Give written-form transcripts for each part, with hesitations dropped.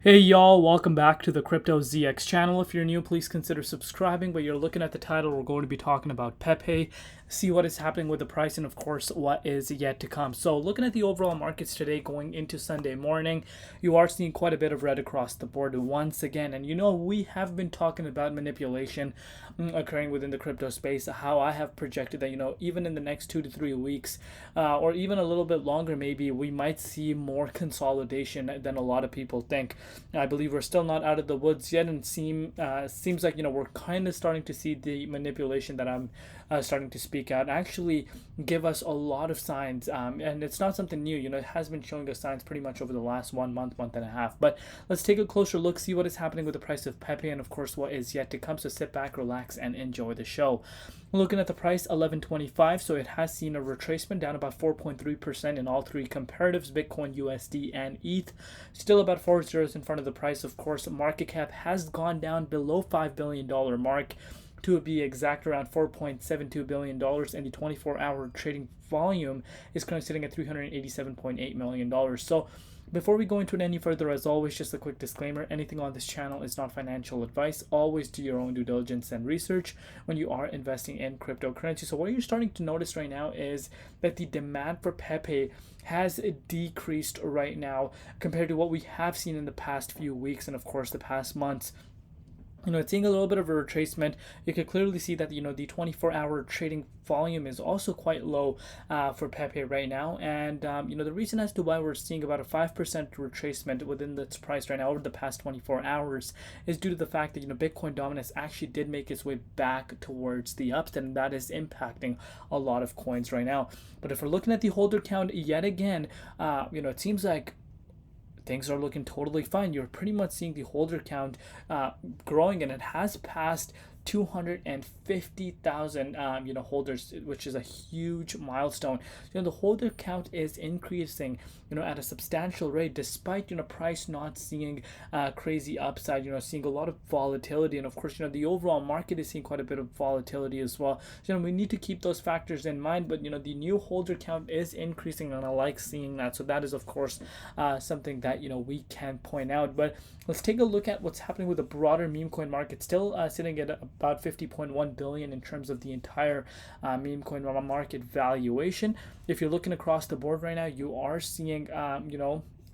Hey y'all, welcome back to the Crypto ZX channel. If you're new, please consider subscribing, but you're looking at the title, we're going to be talking about Pepe, see what is happening with the price, and of course, what is yet to come. So looking at the overall markets today going into Sunday morning, you are seeing quite a bit of red across the board once again. And we have been talking about manipulation occurring within the crypto space, how I have projected that, even in the next 2 to 3 weeks, or even a little bit longer, maybe we might see more consolidation than a lot of people think. I believe we're still not out of the woods yet, and seems like we're kind of starting to see the manipulation that I'm starting to speak out actually give us a lot of signs, and it's not something new. It has been showing us signs pretty much over the last 1 month, month and a half. But let's take a closer look, see what is happening with the price of Pepe, and of course what is yet to come. So sit back, relax, and enjoy the show. Looking at the price, 1125, so it has seen a retracement down about 4.3% in all three comparatives, Bitcoin, USD, and ETH. Still about 4 zeros in front of the price. Of course, market cap has gone down below $5 billion mark, to be exact, around $4.72 billion, and the 24-hour trading volume is currently sitting at $387.8 million. So before we go into it any further, as always, just a quick disclaimer: anything on this channel is not financial advice. Always do your own due diligence and research when you are investing in cryptocurrency. So what you're starting to notice right now is that the demand for Pepe has decreased right now compared to what we have seen in the past few weeks and of course the past months. It's seeing a little bit of a retracement. You can clearly see that the 24-hour trading volume is also quite low for Pepe right now, and the reason as to why we're seeing about a 5% retracement within this price right now over the past 24 hours is due to the fact that Bitcoin dominance actually did make its way back towards the upside, and that is impacting a lot of coins right now. But if we're looking at the holder count yet again, it seems like things are looking totally fine. You're pretty much seeing the holder count growing, and it has passed 250,000 holders, which is a huge milestone. The holder count is increasing at a substantial rate, despite price not seeing crazy upside, seeing a lot of volatility, and of course the overall market is seeing quite a bit of volatility as well. So we need to keep those factors in mind, but the new holder count is increasing, and I like seeing that. So that is of course something that we can point out. But let's take a look at what's happening with the broader meme coin market, still sitting at about 50.1 billion in terms of the entire meme coin market valuation. If you're looking across the board right now, you are seeing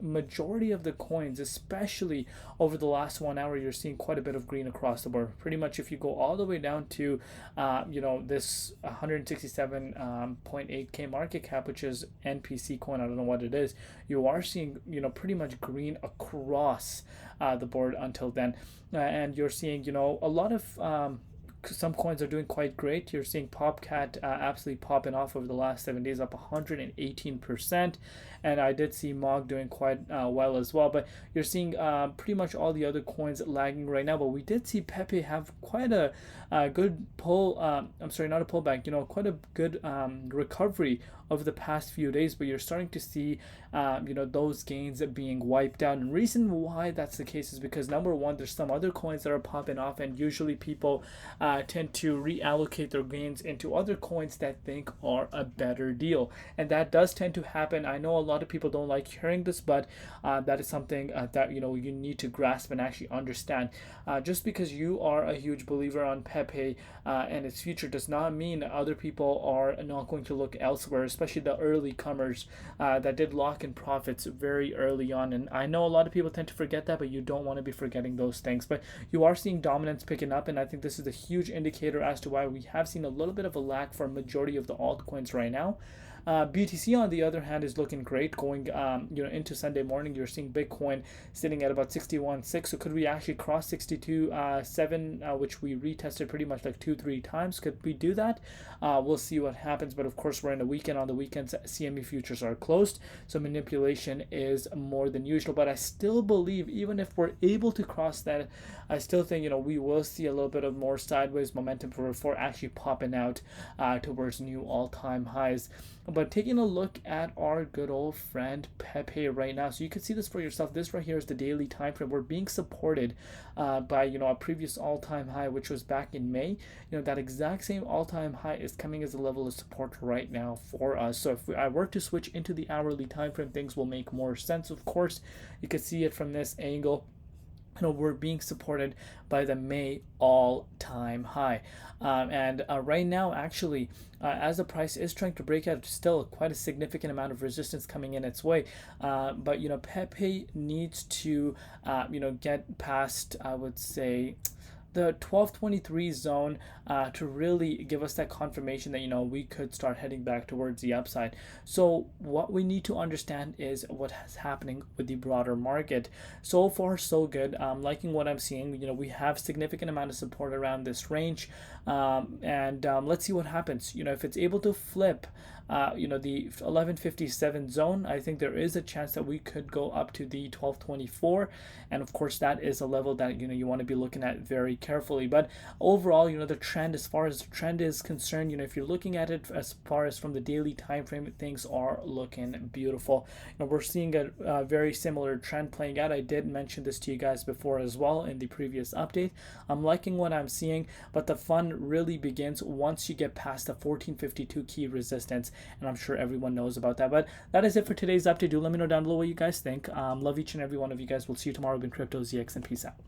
majority of the coins, especially over the last 1 hour, you're seeing quite a bit of green across the board. Pretty much if you go all the way down to this 167.8k market cap, which is NPC coin, I don't know what it is, you are seeing pretty much green across the board until then. And you're seeing a lot of some coins are doing quite great. You're seeing Popcat absolutely popping off over the last 7 days, up 118%, and I did see Mog doing quite well as well. But you're seeing pretty much all the other coins lagging right now. But we did see Pepe have quite a good pull. I'm sorry, not a pullback. Quite a good recovery over the past few days. But you're starting to see those gains being wiped out. And the reason why that's the case is because, number one, there's some other coins that are popping off, and usually people tend to reallocate their gains into other coins that think are a better deal, and that does tend to happen. I know a lot of people don't like hearing this, but that is something that you need to grasp and actually understand. Just because you are a huge believer on Pepe and its future does not mean other people are not going to look elsewhere, especially the early comers that did lock in profits very early on. And I know a lot of people tend to forget that, but you don't want to be forgetting those things. But you are seeing dominance picking up, and I think this is a huge indicator as to why we have seen a little bit of a lag for a majority of the altcoins right now. BTC, on the other hand, is looking great going into Sunday morning. You're seeing Bitcoin sitting at about 61.6. So could we actually cross 62.7, which we retested pretty much like 2-3 times? Could we do that? We'll see what happens. But of course, we're in a weekend. On the weekends, CME futures are closed, so manipulation is more than usual. But I still believe, even if we're able to cross that, I still think we will see a little bit of more sideways momentum before actually popping out towards new all-time highs. But taking a look at our good old friend Pepe right now, so you can see this for yourself. This right here is the daily time frame. We're being supported by a previous all-time high, which was back in May. That exact same all-time high is coming as a level of support right now for us. So if I were to switch into the hourly time frame, things will make more sense. Of course, you can see it from this angle. we're being supported by the May all-time high. And right now, actually, as the price is trying to break out, still quite a significant amount of resistance coming in its way. But Pepe needs to get past, I would say, the 1223 zone to really give us that confirmation that we could start heading back towards the upside. So what we need to understand is what is happening with the broader market. So far so good. Liking what I'm seeing. We have significant amount of support around this range, and let's see what happens. If it's able to flip the 1157 zone, I think there is a chance that we could go up to the 1224, and of course that is a level that you want to be looking at very carefully. But overall, the trend, as far as the trend is concerned, if you're looking at it as far as from the daily time frame, things are looking beautiful. We're seeing a very similar trend playing out. I did mention this to you guys before as well in the previous update. I'm liking what I'm seeing, but the fun really begins once you get past the 1452 key resistance, and I'm sure everyone knows about that. But that is it for today's update. Do let me know down below what you guys think. Love each and every one of you guys. We'll see you tomorrow in Crypto ZX, and peace out.